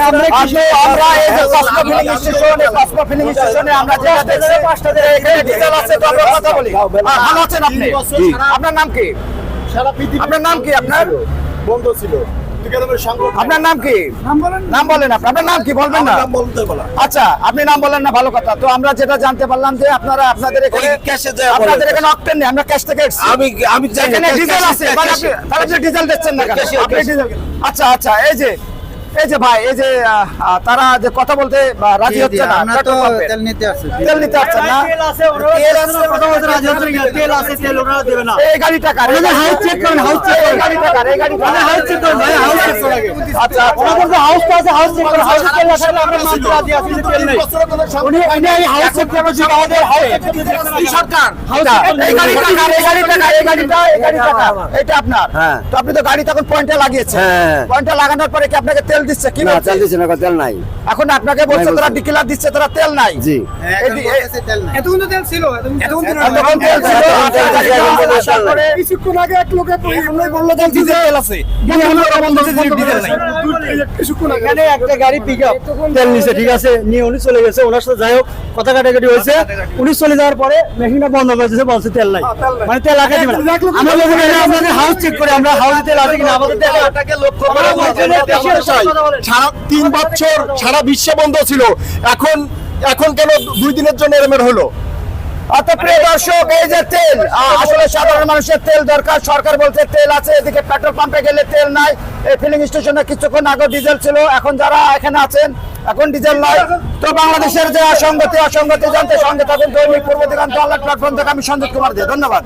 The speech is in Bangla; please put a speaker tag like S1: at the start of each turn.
S1: আমরা এই যে কসমো ফিলিং স্টেশন, এই কসমো ফিলিং স্টেশনে আমরা যেটা দেখছি এখানে ডিজেল আছে, তো আমরা কথা বলি। ভালো আছেন আপনি? আপনার নাম কি? আপনার নাম কি? আপনার
S2: বন্ধ ছিল।
S1: আপনার নাম কি? নাম বলেন। আপনার নাম কি বলবেন না? আচ্ছা, আপনি নাম বলেন না, ভালো কথা। তো আমরা যেটা জানতে পারলাম যে আপনারা আপনাদের এখানে অক্টেন নেই, আমরা ক্যাশ থেকে এসেছি।
S2: আমি
S1: এখানে ডিজেল আছে, মানে আপনি ডিজেল দিচ্ছেন না কেন? আপনি ডিজেল, আচ্ছা এই যে ভাই, এই যে তারা যে কথা বলতে রাজি হচ্ছে না,
S3: আমরা তো তেল নিতে আসছি।
S1: তেল নিতে পারছেন না। এই গাড়িটা কার?
S3: হাউস চেক করেন, হাউস চেক
S1: এই গাড়িটা কার? এই গাড়িটা কার?
S3: হাউস চেক করেন ভাই, হাউস চেক করেন।
S1: আচ্ছা,
S3: আমাদের যে হাউসটা আছে, হাউস চেক করেন। হাউস তেল আছে, আমরা মানতে রাজি আছি যে তেল নেই। উনি এই হাউস চেক করার জন্য আমাদের হাউস
S1: সরকার এই গাড়িটা কার? এই গাড়িটা কার? এই গাড়িটা কার? এটা আপনার? তো আপনি তো গাড়ি তখন পয়েন্টে লাগিয়েছেন। পয়েন্টে লাগানোর পরে কি আপনাকে তেল দিচ্ছে? কি বলছে?
S4: তেল দিচ্ছে না, তেল নাই।
S1: এখন আপনাকে বলছে তোরা ডিকিলার দিচ্ছে, তোরা তেল নাই।
S4: জি,
S3: তেল নাই।
S1: এতক্ষণ তেল ছিল।
S3: কিছুক্ষণ আগে এক লোকে বললো যে ডিজেল আছে। এখানে একটা গাড়ি পিকআপ তেল নিছে, ঠিক আছে, নিয়ে উনি চলে গেছে। ওনার সাথে যাই হোক কথা কাটাকাটি হয়েছে। উনি চলে যাওয়ার পরে মেশিনটা বন্ধ করে দিয়েছে, বলছে তেল নাই, মানে তেল রাখা দিবে না। আমরা বলবো না, আমাদের হাউস চেক করে আমরা হাউসে তেল আছে কিনা, আমাদের তেল
S2: লক্ষ্য করে সারা 3 বছর সারা বিশ্বে বন্ধ ছিল। এখন কেন 2 দিনের জন্য এরমের হলো?
S1: প্রিয় দর্শক, এই যে তেল, আসলে সাধারণ মানুষের তেল দরকার। সরকার বলছে তেল আছে, এদিকে পেট্রোল পাম্পে গেলে তেল নাই। এই ফিলিং স্টেশনে কিছুক্ষণ আগে ডিজেল ছিল, এখন যারা এখানে আছেন এখন ডিজেল নাই। তো বাংলাদেশের যে অসঙ্গতি জানতে সঙ্গে থাকুন দৈনিক পূর্ব দিগন্ত অনলাইন প্ল্যাটফর্ম থেকে। আমি সঞ্জিত কুমার দে, ধন্যবাদ।